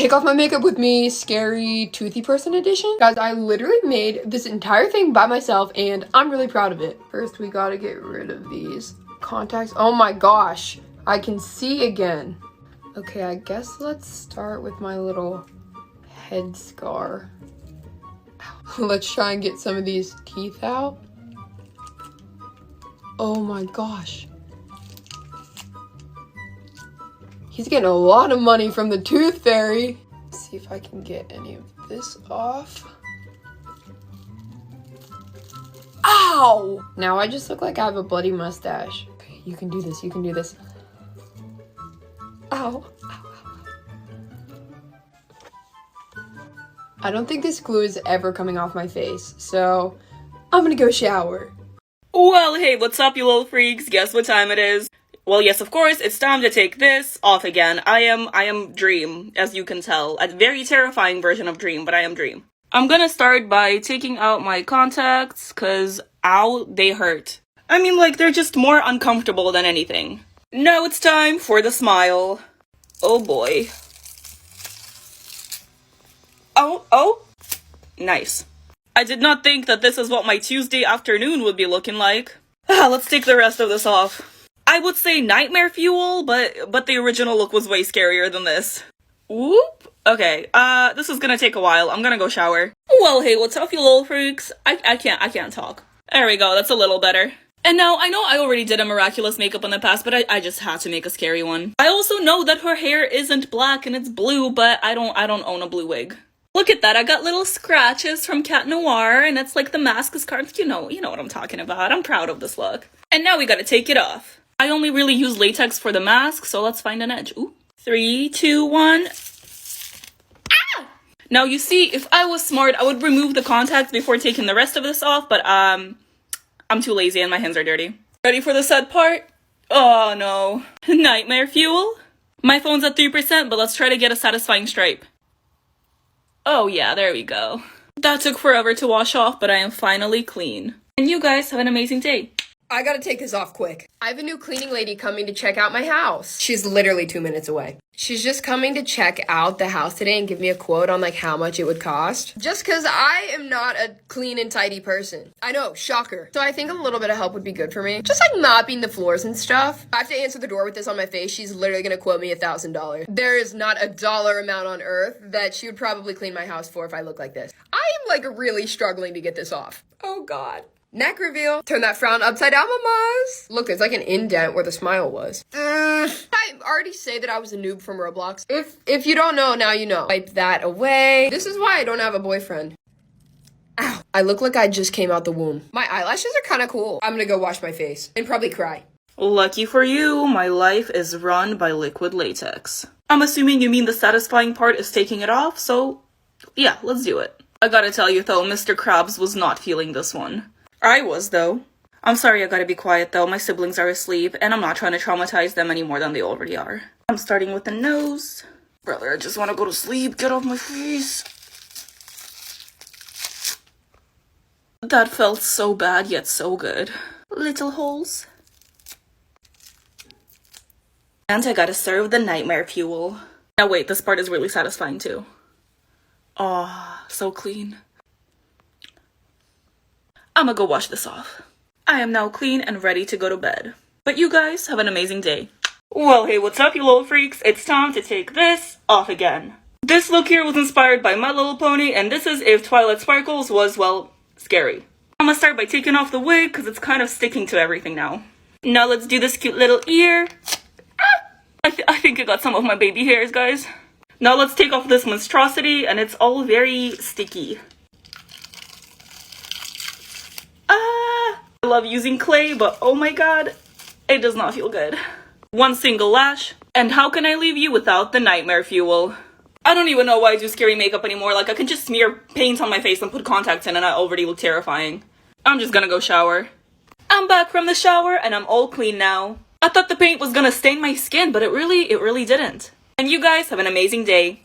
Take off my makeup with me, scary toothy person edition. Guys, I literally made this entire thing by myself and I'm really proud of it. First, we gotta get rid of these contacts. Oh my gosh, I can see again. Okay, I guess let's start with my little head scar. Let's try and get some of these teeth out. Oh my gosh. He's getting a lot of money from the tooth fairy. Let's see if I can get any of this off. Ow! Now I just look like I have a bloody mustache. Okay, you can do this, you can do this. Ow. I don't think this glue is ever coming off my face, so I'm gonna go shower. Well, hey, what's up, you little freaks? Guess what time it is? Well, yes, of course, it's time to take this off again. I am Dream, as you can tell. A very terrifying version of Dream, but I am Dream. I'm gonna start by taking out my contacts, cause, ow, they hurt. I mean, like, they're just more uncomfortable than anything. Now it's time for the smile. Oh boy. Oh, nice. I did not think that this is what my Tuesday afternoon would be looking like. Let's take the rest of this off. I would say nightmare fuel, but the original look was way scarier than this. Whoop. Okay, this is gonna take a while. I'm gonna go shower. Well, hey, what's up, you little freaks? I can't talk. There we go, that's a little better. And now, I know I already did a miraculous makeup in the past, but I just had to make a scary one. I also know that her hair isn't black and it's blue, but I don't own a blue wig. Look at that, I got little scratches from Cat Noir, and it's like the mask is carved. You know what I'm talking about. I'm proud of this look. And now we gotta take it off. I only really use latex for the mask, so let's find an edge. Ooh. 3, 2, 1. Ah! Now you see, if I was smart, I would remove the contacts before taking the rest of this off, but I'm too lazy and my hands are dirty. Ready for the sad part? Oh no. Nightmare fuel? My phone's at 3%, but let's try to get a satisfying stripe. Oh yeah, there we go. That took forever to wash off, but I am finally clean. And you guys have an amazing day. I gotta take this off quick. I have a new cleaning lady coming to check out my house. She's literally 2 minutes away. She's just coming to check out the house today and give me a quote on like how much it would cost. Just cause I am not a clean and tidy person. I know, shocker. So I think a little bit of help would be good for me. Just like mopping the floors and stuff. I have to answer the door with this on my face. She's literally gonna quote me $1,000. There is not a dollar amount on earth that she would probably clean my house for if I look like this. I am like really struggling to get this off. Oh God. Neck reveal. Turn that frown upside down, mamas. Look, there's like an indent where the smile was. I already say that I was a noob from Roblox. If you don't know, now you know. Wipe that away. This is why I don't have a boyfriend. Ow. I look like I just came out the womb. My eyelashes are kind of cool. I'm gonna go wash my face and probably cry. Lucky for you, my life is run by liquid latex. I'm assuming you mean the satisfying part is taking it off, so yeah, let's do it. I gotta tell you though, Mr. Krabs was not feeling this one. I was, though. I'm sorry, I gotta be quiet, though. My siblings are asleep, and I'm not trying to traumatize them any more than they already are. I'm starting with the nose. Brother, I just want to go to sleep. Get off my face. That felt so bad, yet so good. Little holes. And I gotta serve the nightmare fuel. Now wait, this part is really satisfying, too. Aw, so clean. I'ma go wash this off. I am now clean and ready to go to bed. But you guys have an amazing day. Well, hey, what's up, you little freaks? It's time to take this off again. This look here was inspired by My Little Pony, and this is if Twilight Sparkles was, well, scary. I'm gonna start by taking off the wig, because it's kind of sticking to everything now. Now let's do this cute little ear. I think I got some of my baby hairs, guys. Now let's take off this monstrosity, and it's all very sticky. I love using clay, but oh my god, it does not feel good. One single lash, and how can I leave you without the nightmare fuel? I don't even know why I do scary makeup anymore. Like, I can just smear paint on my face and put contacts in and I already look terrifying. I'm just gonna go shower. I'm back from the shower and I'm all clean now. I thought the paint was gonna stain my skin, but it really didn't. And you guys have an amazing day.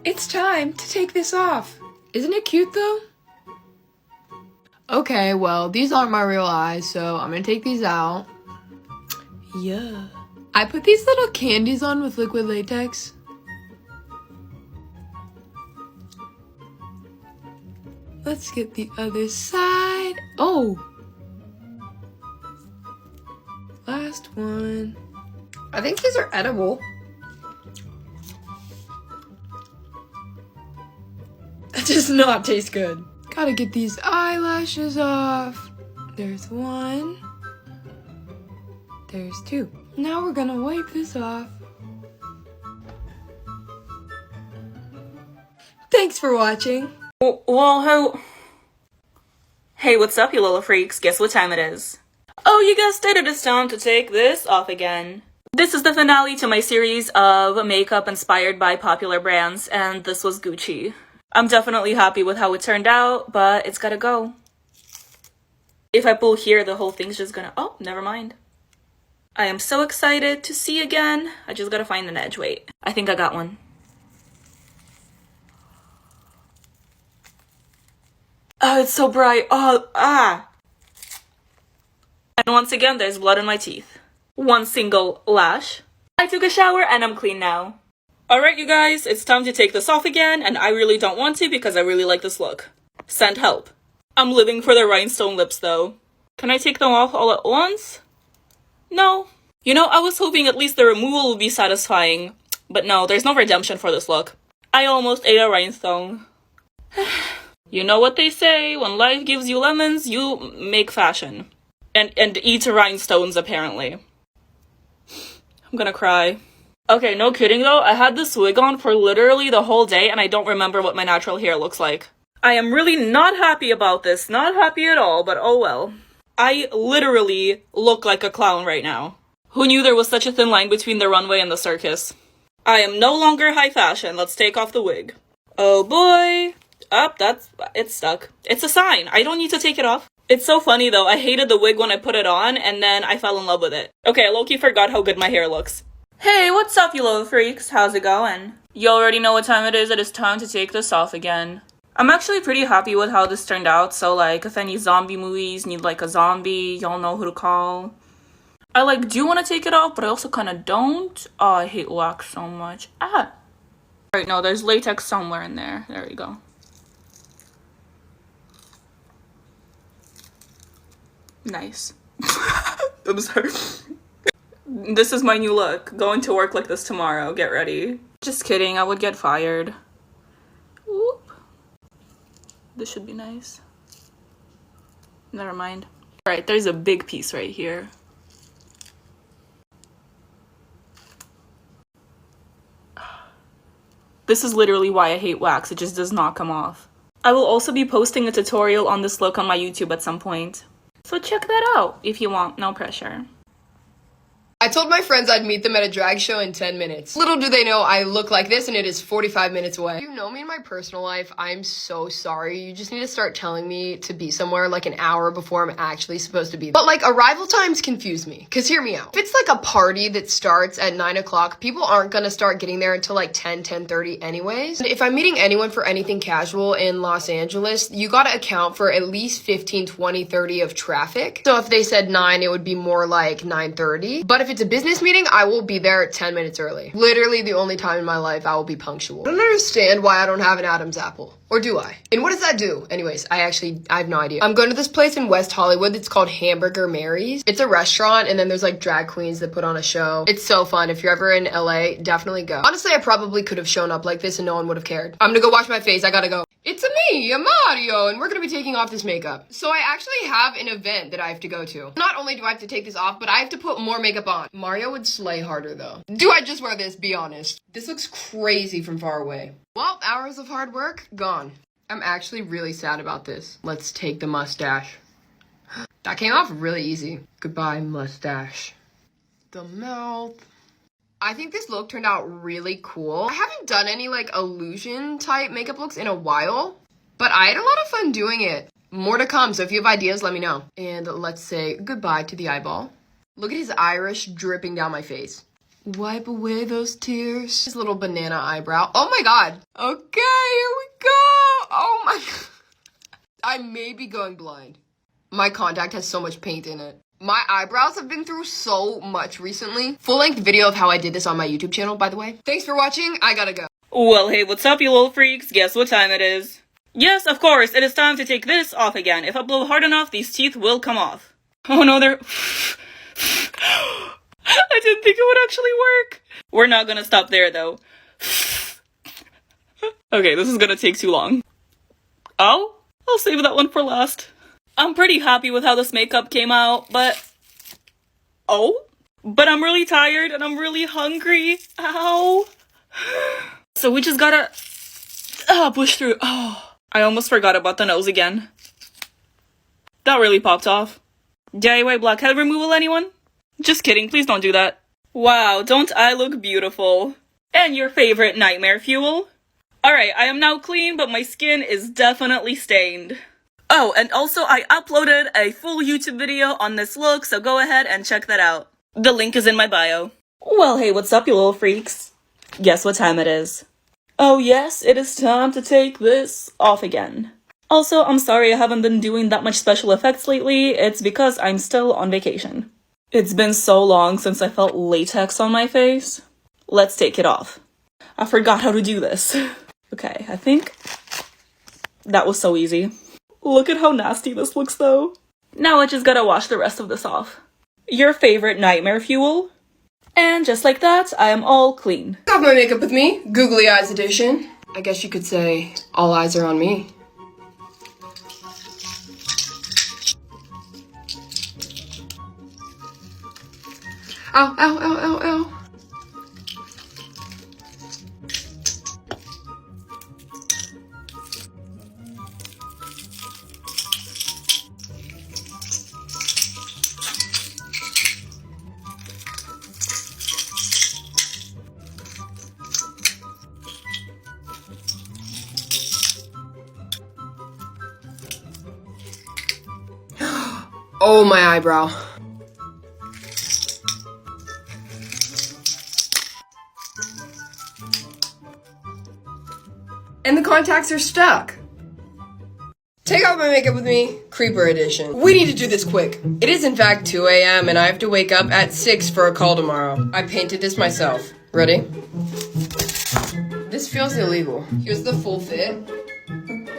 It's time to take this off. Isn't it cute though? Okay, well, these aren't my real eyes, so I'm gonna take these out. Yeah. I put these little candies on with liquid latex. Let's get the other side. Oh. Last one. I think these are edible. That does not taste good. Gotta get these eyelashes off. There's one. There's two. Now we're gonna wipe this off. Thanks for watching. Well, hey, what's up, you little freaks? Guess what time it is? Oh, you guessed it, it is time to take this off again. This is the finale to my series of makeup inspired by popular brands, and this was Gucci. I'm definitely happy with how it turned out, but it's gotta go. If I pull here, the whole thing's just gonna... Oh, never mind. I am so excited to see again. I just gotta find an edge. Wait, I think I got one. Oh, it's so bright. Oh, ah. And once again, there's blood in my teeth. One single lash. I took a shower and I'm clean now. Alright, you guys, it's time to take this off again, and I really don't want to because I really like this look. Send help. I'm living for the rhinestone lips, though. Can I take them off all at once? No. You know, I was hoping at least the removal would be satisfying, but no, there's no redemption for this look. I almost ate a rhinestone. You know what they say, when life gives you lemons, you make fashion. And eat rhinestones, apparently. I'm gonna cry. Okay, no kidding though, I had this wig on for literally the whole day and I don't remember what my natural hair looks like. I am really not happy about this, not happy at all, but oh well. I literally look like a clown right now. Who knew there was such a thin line between the runway and the circus? I am no longer high fashion, let's take off the wig. Oh boy. It's stuck. It's a sign, I don't need to take it off. It's so funny though, I hated the wig when I put it on and then I fell in love with it. Okay, I low-key forgot how good my hair looks. Hey, what's up, you little freaks? How's it going? You already know what time it is time to take this off again. I'm actually pretty happy with how this turned out, so like, if any zombie movies need like a zombie, y'all know who to call. I like do want to take it off, but I also kind of don't. Oh, I hate wax so much. Ah! Right, no, there's latex somewhere in there. There we go. Nice. I'm sorry. This is my new look. Going to work like this tomorrow. Get ready. Just kidding. I would get fired. Whoop. This should be nice. Never mind. Alright, there's a big piece right here. This is literally why I hate wax. It just does not come off. I will also be posting a tutorial on this look on my YouTube at some point. So check that out if you want. No pressure. I told my friends I'd meet them at a drag show in 10 minutes. Little do they know I look like this and it is 45 minutes away. You know me in my personal life, I'm so sorry. You just need to start telling me to be somewhere like an hour before I'm actually supposed to be there. But like arrival times confuse me. Cause hear me out. If it's like a party that starts at 9 o'clock, people aren't gonna start getting there until like 10:30 anyways. And if I'm meeting anyone for anything casual in Los Angeles, you gotta account for at least 15, 20, 30 of traffic. So if they said 9, it would be more like 9:30. But if it's a business meeting, I will be there 10 minutes early. Literally the only time in my life I will be punctual. I don't understand why I don't have an Adam's apple. Or do I? And what does that do? Anyways, I have no idea. I'm going to this place in West Hollywood. It's called Hamburger Mary's. It's a restaurant and then there's like drag queens that put on a show. It's so fun. If you're ever in LA, definitely go. Honestly, I probably could have shown up like this and no one would have cared. I'm gonna go wash my face. I gotta go. It's me, Mario, and we're gonna be taking off this makeup. So I actually have an event that I have to go to. Not only do I have to take this off, but I have to put more makeup on. Mario would slay harder though. Do I just wear this? Be honest. This looks crazy from far away. Well, hours of hard work, gone. I'm actually really sad about this. Let's take the mustache. That came off really easy. Goodbye, mustache. The mouth. I think this look turned out really cool. I haven't done any like illusion type makeup looks in a while, but I had a lot of fun doing it. More to come, so if you have ideas, let me know. And let's say goodbye to the eyeball. Look at his iris dripping down my face. Wipe away those tears. His little banana eyebrow. Oh my god. Okay, here we go. Oh my god. I may be going blind. My contact has so much paint in it. My eyebrows have been through so much recently. Full-length video of how I did this on my YouTube channel, by the way. Thanks for watching. I gotta go. Well, hey, what's up, you little freaks? Guess what time it is? Yes, of course, it is time to take this off again. If I blow hard enough, these teeth will come off. Oh no, they're... I didn't think it would actually work. We're not gonna stop there, though. Okay, this is gonna take too long. Oh, I'll save that one for last. I'm pretty happy with how this makeup came out, but... Oh? But I'm really tired and I'm really hungry. Ow. So we just gotta... push through. Oh, I almost forgot about the nose again. That really popped off. DIY blackhead removal, anyone? Just kidding, please don't do that. Wow, don't I look beautiful? And your favorite nightmare fuel? Alright, I am now clean, but my skin is definitely stained. Oh, and also I uploaded a full YouTube video on this look, so go ahead and check that out. The link is in my bio. Well, hey, what's up, you little freaks? Guess what time it is? Oh yes, it is time to take this off again. Also, I'm sorry I haven't been doing that much special effects lately. It's because I'm still on vacation. It's been so long since I felt latex on my face. Let's take it off. I forgot how to do this. Okay, I think that was so easy. Look at how nasty this looks though. Now I just gotta wash the rest of this off. Your favorite nightmare fuel? And just like that, I am all clean. Got my makeup with me, googly eyes edition. I guess you could say all eyes are on me. Ow, ow, ow, ow, ow. Oh, my eyebrow. And the contacts are stuck. Take off my makeup with me, Creeper edition. We need to do this quick. It is in fact 2 a.m. and I have to wake up at 6 for a call tomorrow. I painted this myself. Ready? This feels illegal. Here's the full fit.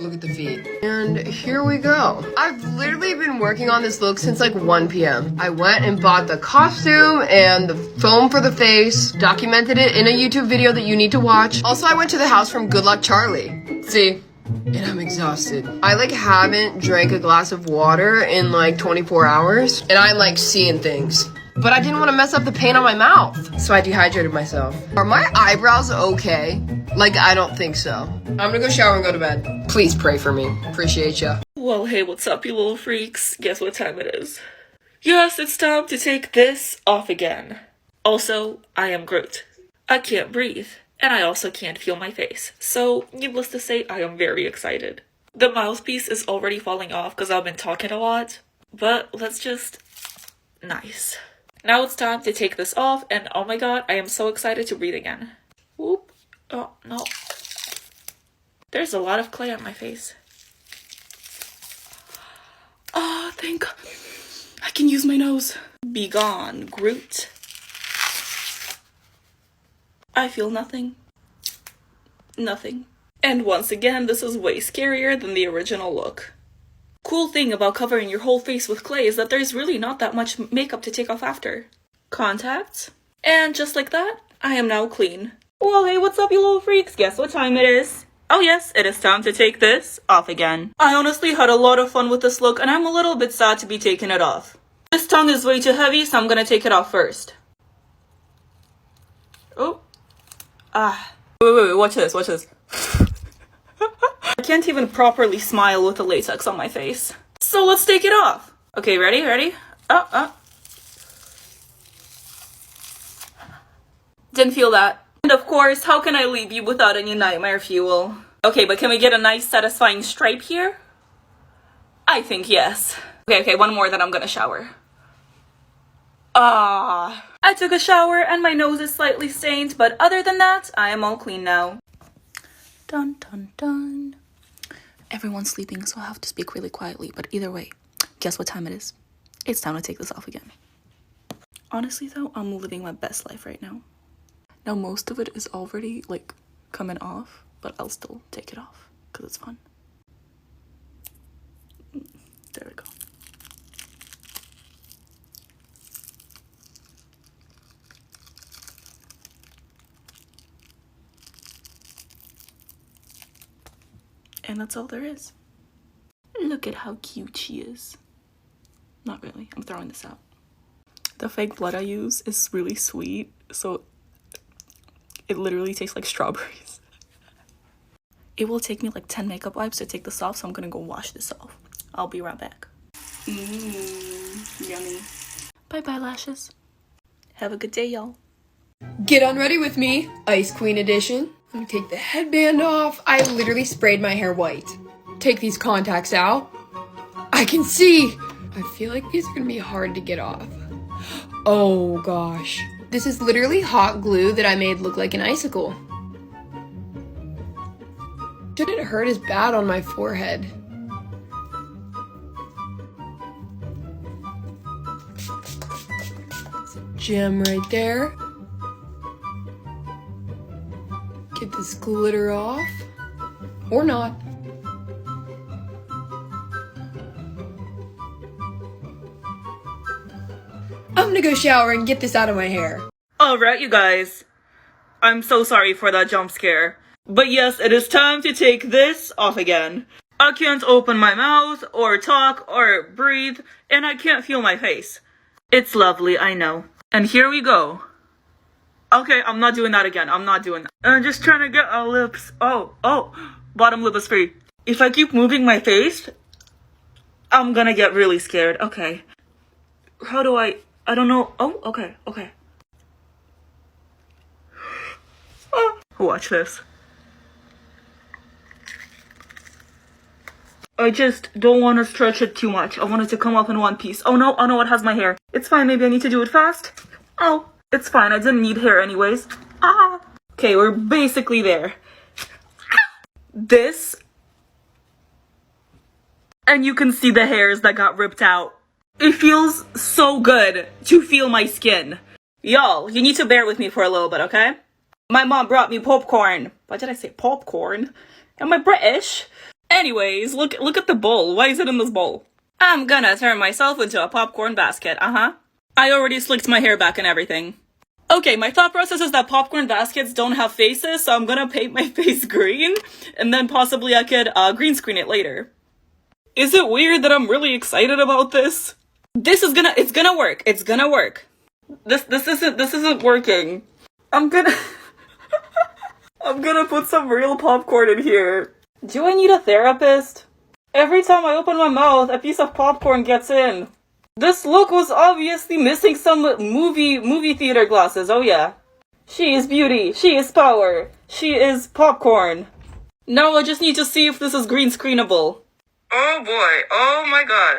Look at the feet. And here we go. I've literally been working on this look since like 1 p.m. I went and bought the costume and the foam for the face, documented it in a YouTube video that you need to watch. Also, I went to the house from Good Luck Charlie. See? And I'm exhausted. I like haven't drank a glass of water in like 24 hours. And I'm like seeing things. But I didn't want to mess up the paint on my mouth. So I dehydrated myself. Are my eyebrows okay? Like, I don't think so. I'm gonna go shower and go to bed. Please pray for me. Appreciate ya. Well, hey, what's up, you little freaks? Guess what time it is? Yes, it's time to take this off again. Also, I am Groot. I can't breathe. And I also can't feel my face. So, needless to say, I am very excited. The mouthpiece is already falling off because I've been talking a lot. But let's just... Nice. Now it's time to take this off, and oh my god, I am so excited to breathe again. Whoop. Oh, no. There's a lot of clay on my face. Oh, thank god. I can use my nose. Be gone, Groot. I feel nothing. Nothing. And once again, this is way scarier than the original look. Cool thing about covering your whole face with clay is that there's really not that much makeup to take off after. Contacts. And just like that, I am now clean. Well, hey, what's up, you little freaks? Guess what time it is? Oh yes, it is time to take this off again. I honestly had a lot of fun with this look, and I'm a little bit sad to be taking it off. This tongue is way too heavy, so I'm gonna take it off first. Oh. Wait, watch this, watch this. I can't even properly smile with the latex on my face. So let's take it off. Okay, ready? Didn't feel that. And of course, how can I leave you without any nightmare fuel? Okay, but can we get a nice satisfying stripe here? I think yes. Okay, one more, then I'm gonna shower. I took a shower and my nose is slightly stained, but other than that, I am all clean now. Dun dun dun. Everyone's sleeping, so I have to speak really quietly, but either way, guess what time it is? It's time to take this off again. Honestly though, I'm living my best life right now. Now most of it is already like coming off, but I'll still take it off because it's fun. There we go. And that's all there is. Look at how cute she is. Not really, I'm throwing this out. The fake blood I use is really sweet, so it literally tastes like strawberries. It will take me like 10 makeup wipes to take this off, so I'm gonna go wash this off. I'll be right back. Yummy. Bye-bye, lashes. Have a good day, y'all. Get unready with me, Ice Queen edition. I'm gonna take the headband off. I literally sprayed my hair white. Take these contacts out. I can see. I feel like these are gonna be hard to get off. Oh gosh. This is literally hot glue that I made look like an icicle. Didn't hurt as bad on my forehead. It's a gem right there. Get this glitter off. Or not. I'm gonna go shower and get this out of my hair. Alright, you guys. I'm so sorry for that jump scare. But yes, it is time to take this off again. I can't open my mouth, or talk, or breathe, and I can't feel my face. It's lovely, I know. And here we go. Okay, I'm not doing that again. I'm not doing that. I'm just trying to get our lips. Oh, bottom lip is free. If I keep moving my face, I'm gonna get really scared. Okay. How do I don't know. Oh, okay. Watch this. I just don't want to stretch it too much. I want it to come up in one piece. Oh no, it has my hair. It's fine, maybe I need to do it fast. Oh, it's fine, I didn't need hair anyways. Okay, we're basically there. This. And you can see the hairs that got ripped out. It feels so good to feel my skin. Y'all, you need to bear with me for a little bit, okay? My mom brought me popcorn. Why did I say popcorn? Am I British? Anyways, look at the bowl. Why is it in this bowl? I'm gonna turn myself into a popcorn basket, I already slicked my hair back and everything. Okay, my thought process is that popcorn baskets don't have faces, so I'm gonna paint my face green, and then possibly I could green screen it later. Is it weird that I'm really excited about this? It's gonna work. It's gonna work. This isn't working. I'm gonna put some real popcorn in here. Do I need a therapist? Every time I open my mouth, a piece of popcorn gets in. This look was obviously missing some movie theater glasses. Oh yeah. She is beauty. She is power. She is popcorn. Now I just need to see if this is green screenable. Oh boy. Oh my gosh.